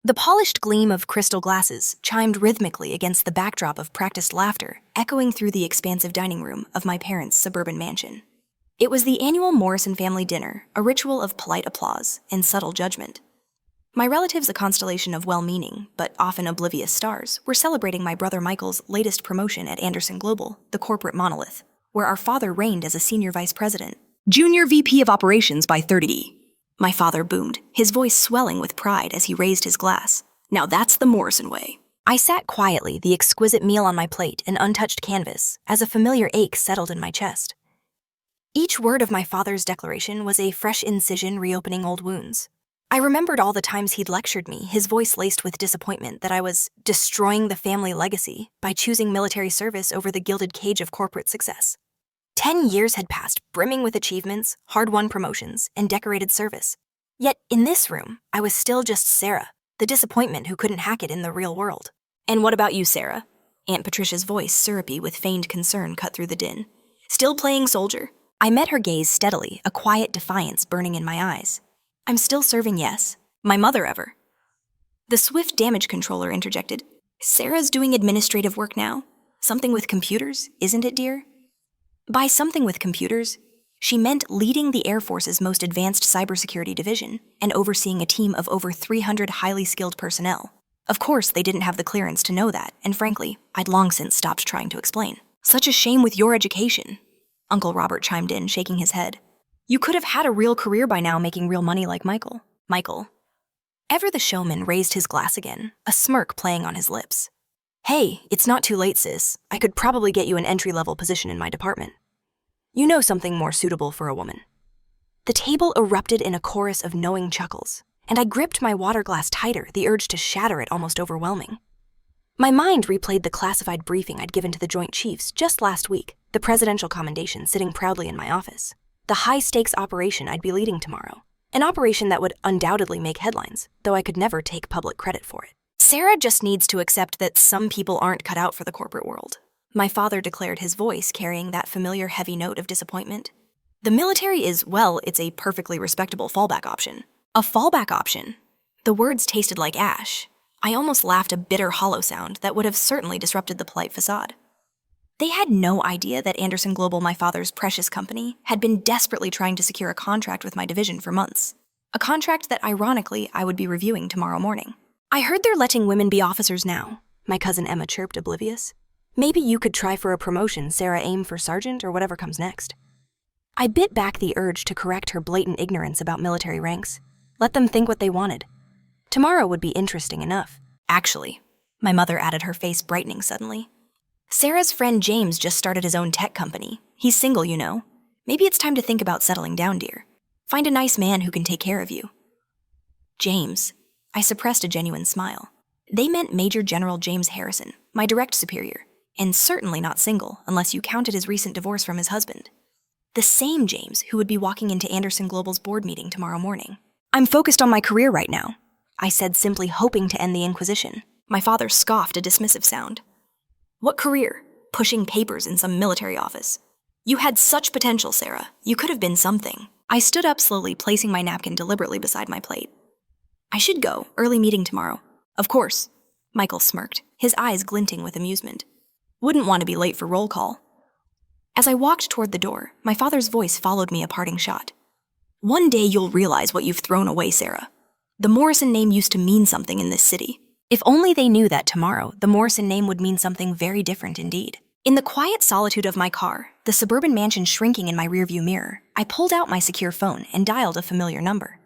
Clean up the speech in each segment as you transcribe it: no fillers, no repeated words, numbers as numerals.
The polished gleam of crystal glasses chimed rhythmically against the backdrop of practiced laughter, echoing through the expansive dining room of my parents' suburban mansion. It was the annual Morrison family dinner, a ritual of polite applause and subtle judgment. My relatives, a constellation of well-meaning, but often oblivious stars, were celebrating my brother Michael's latest promotion at Anderson Global, the corporate monolith, where our father reigned as a senior vice president. Junior VP of Operations by 30. My father boomed, his voice swelling with pride as he raised his glass. Now that's the Morrison way. I sat quietly, the exquisite meal on my plate and untouched canvas, as a familiar ache settled in my chest. Each word of my father's declaration was a fresh incision reopening old wounds. I remembered all the times he'd lectured me, his voice laced with disappointment that I was destroying the family legacy by choosing military service over the gilded cage of corporate success. 10 years had passed, brimming with achievements, hard-won promotions, and decorated service. Yet in this room, I was still just Sarah, the disappointment who couldn't hack it in the real world. And what about you, Sarah? Aunt Patricia's voice, syrupy with feigned concern, cut through the din. Still playing soldier? I met her gaze steadily, a quiet defiance burning in my eyes. I'm still serving, yes. My mother ever. The swift damage controller interjected. Sarah's doing administrative work now. Something with computers, isn't it, dear? By something with computers, she meant leading the Air Force's most advanced cybersecurity division and overseeing a team of over 300 highly skilled personnel. Of course, they didn't have the clearance to know that, and frankly, I'd long since stopped trying to explain. Such a shame with your education, Uncle Robert chimed in, shaking his head. You could have had a real career by now making real money like Michael. Michael. Ever the showman raised his glass again, a smirk playing on his lips. Hey, it's not too late, sis. I could probably get you an entry-level position in my department. You know something more suitable for a woman. The table erupted in a chorus of knowing chuckles, and I gripped my water glass tighter, the urge to shatter it almost overwhelming. My mind replayed the classified briefing I'd given to the Joint Chiefs just last week, the presidential commendation sitting proudly in my office, the high-stakes operation I'd be leading tomorrow, an operation that would undoubtedly make headlines, though I could never take public credit for it. Sarah just needs to accept that some people aren't cut out for the corporate world. My father declared, his voice carrying that familiar heavy note of disappointment. The military is, well, it's a perfectly respectable fallback option. A fallback option? The words tasted like ash. I almost laughed, a bitter, hollow sound that would have certainly disrupted the polite facade. They had no idea that Anderson Global, my father's precious company, had been desperately trying to secure a contract with my division for months. A contract that, ironically, I would be reviewing tomorrow morning. I heard they're letting women be officers now, my cousin Emma chirped, oblivious. Maybe you could try for a promotion, Sarah, aim for sergeant or whatever comes next. I bit back the urge to correct her blatant ignorance about military ranks. Let them think what they wanted. Tomorrow would be interesting enough. Actually, my mother added, her face brightening suddenly. Sarah's friend James just started his own tech company. He's single, you know. Maybe it's time to think about settling down, dear. Find a nice man who can take care of you. James. I suppressed a genuine smile. They meant Major General James Harrison, my direct superior, and certainly not single unless you counted his recent divorce from his husband. The same James who would be walking into Anderson Global's board meeting tomorrow morning. I'm focused on my career right now, I said, simply hoping to end the inquisition. My father scoffed, a dismissive sound. What career? Pushing papers in some military office. You had such potential, Sarah. You could have been something. I stood up slowly, placing my napkin deliberately beside my plate. I should go. Early meeting tomorrow. Of course. Michael smirked, his eyes glinting with amusement. Wouldn't want to be late for roll call. As I walked toward the door, my father's voice followed me, a parting shot. One day you'll realize what you've thrown away, Sarah. The Morrison name used to mean something in this city. If only they knew that tomorrow, the Morrison name would mean something very different indeed. In the quiet solitude of my car, the suburban mansion shrinking in my rearview mirror, I pulled out my secure phone and dialed a familiar number.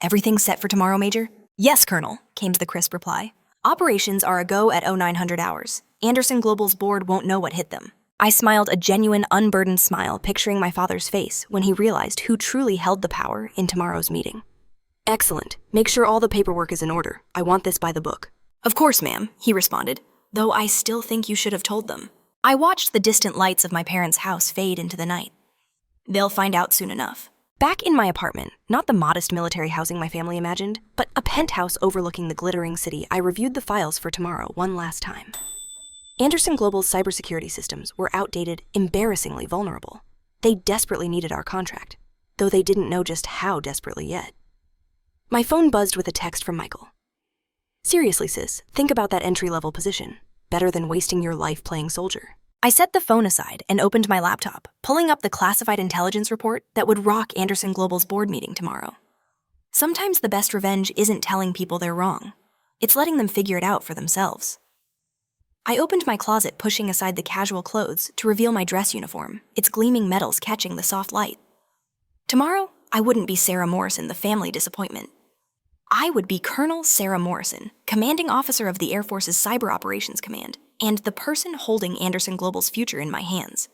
Everything set for tomorrow, Major? Yes, Colonel, came the crisp reply. Operations are a go at 0900 hours. Anderson Global's board won't know what hit them. I smiled, a genuine, unburdened smile, picturing my father's face when he realized who truly held the power in tomorrow's meeting. Excellent. Make sure all the paperwork is in order. I want this by the book. Of course, ma'am, he responded, though I still think you should have told them. I watched the distant lights of my parents' house fade into the night. They'll find out soon enough. Back in my apartment, not the modest military housing my family imagined, but a penthouse overlooking the glittering city, I reviewed the files for tomorrow one last time. Anderson Global's cybersecurity systems were outdated, embarrassingly vulnerable. They desperately needed our contract, though they didn't know just how desperately yet. My phone buzzed with a text from Michael. Seriously, sis, think about that entry-level position. Better than wasting your life playing soldier. I set the phone aside and opened my laptop, pulling up the classified intelligence report that would rock Anderson Global's board meeting tomorrow. Sometimes the best revenge isn't telling people they're wrong. It's letting them figure it out for themselves. I opened my closet, pushing aside the casual clothes to reveal my dress uniform, its gleaming metals catching the soft light. Tomorrow, I wouldn't be Sarah Morrison, the family disappointment. I would be Colonel Sarah Morrison, commanding officer of the Air Force's Cyber Operations Command, and the person holding Anderson Global's future in my hands.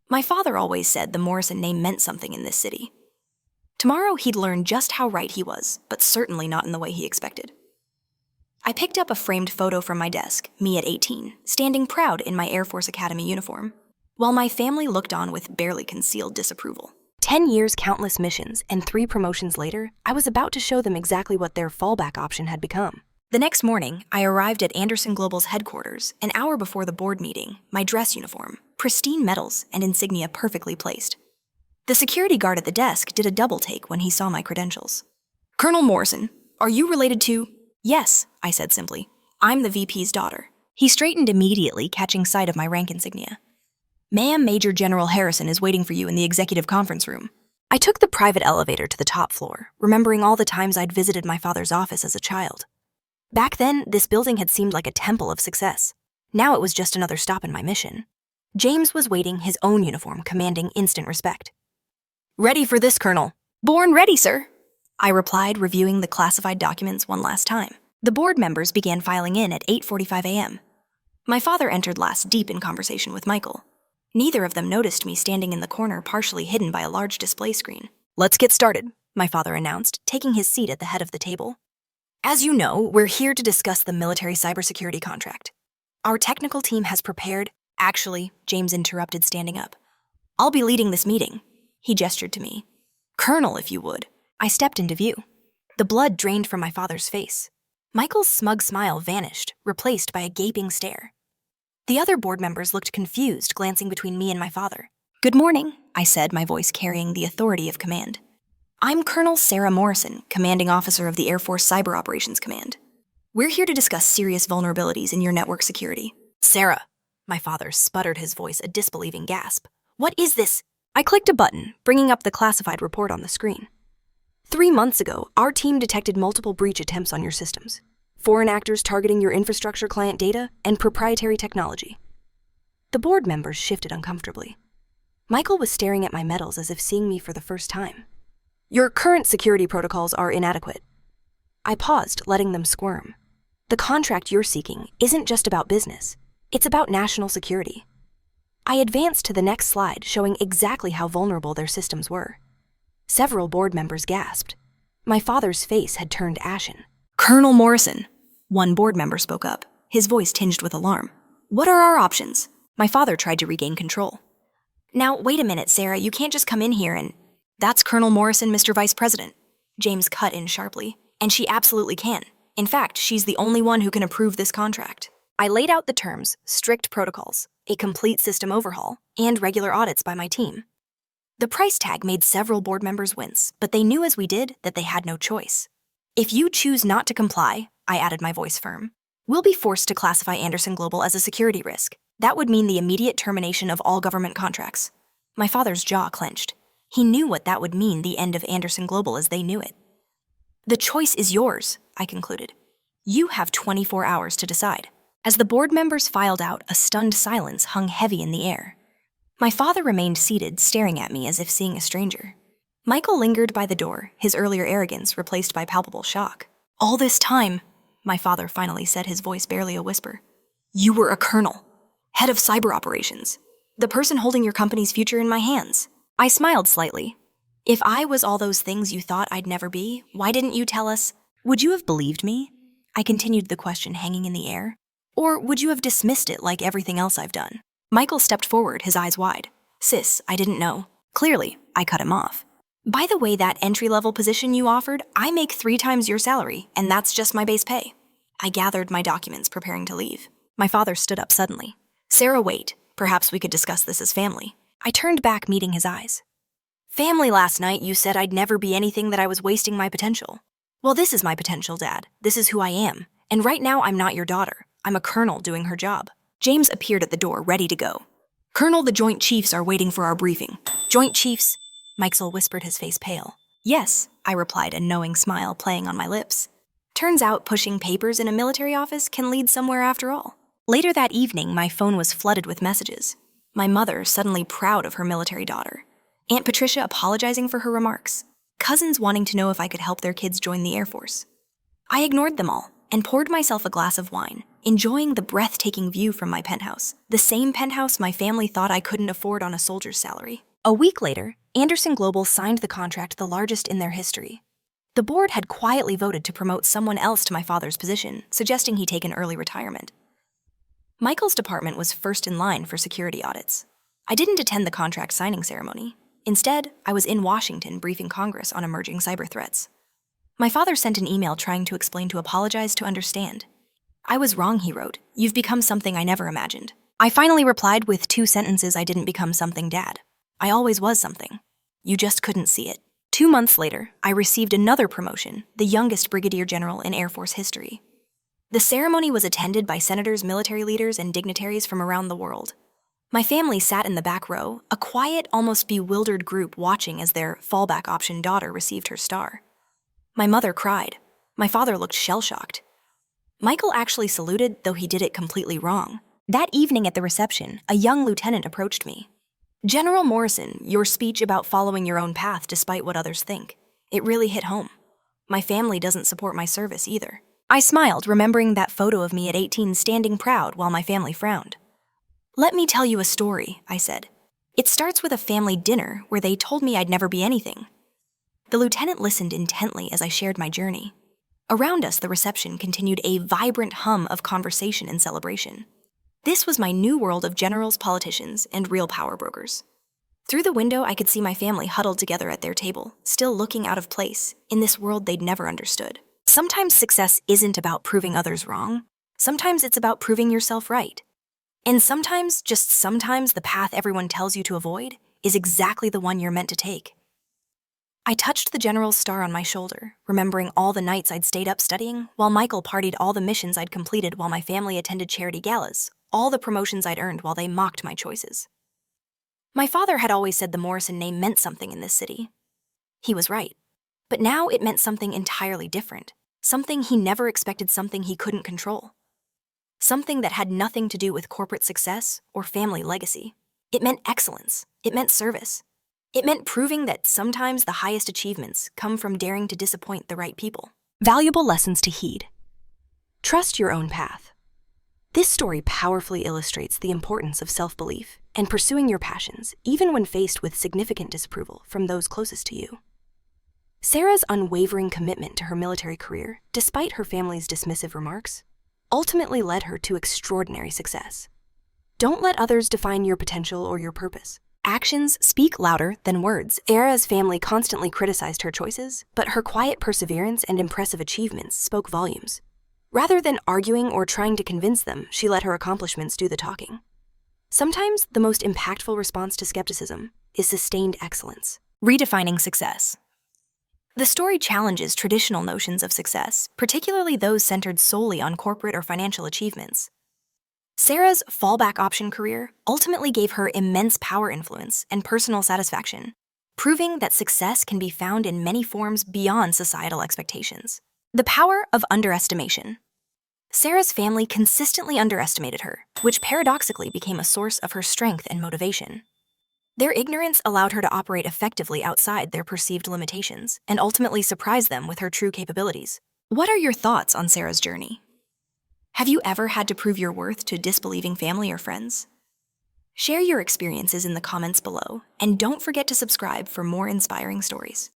My father always said the Morrison name meant something in this city. Tomorrow he'd learn just how right he was, but certainly not in the way he expected. I picked up a framed photo from my desk, me at 18, standing proud in my Air Force Academy uniform, while my family looked on with barely concealed disapproval. 10 years, countless missions, and 3 promotions later, I was about to show them exactly what their fallback option had become. The next morning, I arrived at Anderson Global's headquarters an hour before the board meeting, my dress uniform, pristine medals and insignia perfectly placed. The security guard at the desk did a double take when he saw my credentials. "Colonel Morrison, are you related to—" "Yes," I said simply. "I'm the VP's daughter." He straightened immediately, catching sight of my rank insignia. "Ma'am, Major General Harrison is waiting for you in the executive conference room." I took the private elevator to the top floor, remembering all the times I'd visited my father's office as a child. Back then, this building had seemed like a temple of success. Now it was just another stop in my mission. James was waiting, his own uniform commanding instant respect. "Ready for this, Colonel." "Born ready, sir," I replied, reviewing the classified documents one last time. The board members began filing in at 8:45 a.m. My father entered last, deep in conversation with Michael. Neither of them noticed me standing in the corner, partially hidden by a large display screen. "Let's get started," my father announced, taking his seat at the head of the table. "As you know, we're here to discuss the military cybersecurity contract. Our technical team has prepared—" "Actually," James interrupted, standing up. "I'll be leading this meeting." He gestured to me. "Colonel, if you would." I stepped into view. The blood drained from my father's face. Michael's smug smile vanished, replaced by a gaping stare. The other board members looked confused, glancing between me and my father. "Good morning," I said, my voice carrying the authority of command. "I'm Colonel Sarah Morrison, commanding officer of the Air Force Cyber Operations Command. We're here to discuss serious vulnerabilities in your network security." "Sarah," my father sputtered, his voice a disbelieving gasp. "What is this?" I clicked a button, bringing up the classified report on the screen. 3 months ago, our team detected multiple breach attempts on your systems. Foreign actors targeting your infrastructure, client data, and proprietary technology. The board members shifted uncomfortably. Michael was staring at my medals as if seeing me for the first time. "Your current security protocols are inadequate." I paused, letting them squirm. "The contract you're seeking isn't just about business. It's about national security." I advanced to the next slide, showing exactly how vulnerable their systems were. Several board members gasped. My father's face had turned ashen. "Colonel Morrison," one board member spoke up, his voice tinged with alarm. "What are our options?" My father tried to regain control. "Now, wait a minute, Sarah, you can't just come in here and—" "That's Colonel Morrison, Mr. Vice President," James cut in sharply. "And she absolutely can. In fact, she's the only one who can approve this contract." I laid out the terms, strict protocols, a complete system overhaul, and regular audits by my team. The price tag made several board members wince, but they knew as we did that they had no choice. "If you choose not to comply," I added, my voice firm, "we'll be forced to classify Anderson Global as a security risk. That would mean the immediate termination of all government contracts." My father's jaw clenched. He knew what that would mean, the end of Anderson Global as they knew it. "The choice is yours," I concluded. "You have 24 hours to decide." As the board members filed out, a stunned silence hung heavy in the air. My father remained seated, staring at me as if seeing a stranger. Michael lingered by the door, his earlier arrogance replaced by palpable shock. "All this time," my father finally said, his voice barely a whisper, "you were a colonel, head of cyber operations, the person holding your company's future in my hands." I smiled slightly. "If I was all those things you thought I'd never be, why didn't you tell us? Would you have believed me?" I continued, the question hanging in the air. "Or would you have dismissed it like everything else I've done?" Michael stepped forward, his eyes wide. "Sis, I didn't know." Clearly, I cut him off. "By the way, that entry-level position you offered, I make 3 times your salary, and that's just my base pay." I gathered my documents, preparing to leave. My father stood up suddenly. "Sarah, wait. Perhaps we could discuss this as family." I turned back, meeting his eyes. "Family, last night you said I'd never be anything, that I was wasting my potential. Well, this is my potential, Dad. This is who I am. And right now, I'm not your daughter. I'm a colonel doing her job. James appeared at the door, ready to go. Colonel, the Joint Chiefs are waiting for our briefing. Joint Chiefs? Mikesell whispered, his face pale. Yes, I replied, a knowing smile playing on my lips. Turns out pushing papers in a military office can lead somewhere after all. Later that evening, my phone was flooded with messages. My mother, suddenly proud of her military daughter. Aunt Patricia apologizing for her remarks. Cousins wanting to know if I could help their kids join the Air Force. I ignored them all and poured myself a glass of wine, enjoying the breathtaking view from my penthouse, the same penthouse my family thought I couldn't afford on a soldier's salary. A week later, Anderson Global signed the contract, the largest in their history. The board had quietly voted to promote someone else to my father's position, suggesting he take an early retirement. Michael's department was first in line for security audits. I didn't attend the contract signing ceremony. Instead, I was in Washington briefing Congress on emerging cyber threats. My father sent an email trying to explain, to apologize, to understand. I was wrong, he wrote. You've become something I never imagined. I finally replied with 2 sentences. I didn't become something, Dad. I always was something. You just couldn't see it. 2 months later, I received another promotion, the youngest brigadier general in Air Force history. The ceremony was attended by senators, military leaders, and dignitaries from around the world. My family sat in the back row, a quiet, almost bewildered group watching as their fallback option daughter received her star. My mother cried. My father looked shell-shocked. Michael actually saluted, though he did it completely wrong. That evening at the reception, a young lieutenant approached me. General Morrison, your speech about following your own path despite what others think. It really hit home. My family doesn't support my service either. I smiled, remembering that photo of me at 18 standing proud while my family frowned. Let me tell you a story, I said. It starts with a family dinner where they told me I'd never be anything. The lieutenant listened intently as I shared my journey. Around us, the reception continued, a vibrant hum of conversation and celebration. This was my new world of generals, politicians, and real power brokers. Through the window, I could see my family huddled together at their table, still looking out of place in this world they'd never understood. Sometimes success isn't about proving others wrong. Sometimes it's about proving yourself right. And sometimes, just sometimes, the path everyone tells you to avoid is exactly the one you're meant to take. I touched the general's star on my shoulder, remembering all the nights I'd stayed up studying, while Michael partied, all the missions I'd completed while my family attended charity galas, all the promotions I'd earned while they mocked my choices. My father had always said the Morrison name meant something in this city. He was right. But now it meant something entirely different, something he never expected, something he couldn't control. Something that had nothing to do with corporate success or family legacy. It meant excellence. It meant service. It meant proving that sometimes the highest achievements come from daring to disappoint the right people. Valuable lessons to heed. Trust your own path. This story powerfully illustrates the importance of self-belief and pursuing your passions, even when faced with significant disapproval from those closest to you. Sarah's unwavering commitment to her military career, despite her family's dismissive remarks, ultimately led her to extraordinary success. Don't let others define your potential or your purpose. Actions speak louder than words. Sarah's family constantly criticized her choices, but her quiet perseverance and impressive achievements spoke volumes. Rather than arguing or trying to convince them, she let her accomplishments do the talking. Sometimes the most impactful response to skepticism is sustained excellence. Redefining success. The story challenges traditional notions of success, particularly those centered solely on corporate or financial achievements. Sarah's fallback option career ultimately gave her immense power, influence, and personal satisfaction, proving that success can be found in many forms beyond societal expectations. The power of underestimation. Sarah's family consistently underestimated her, which paradoxically became a source of her strength and motivation. Their ignorance allowed her to operate effectively outside their perceived limitations and ultimately surprise them with her true capabilities. What are your thoughts on Sarah's journey? Have you ever had to prove your worth to disbelieving family or friends? Share your experiences in the comments below, and don't forget to subscribe for more inspiring stories.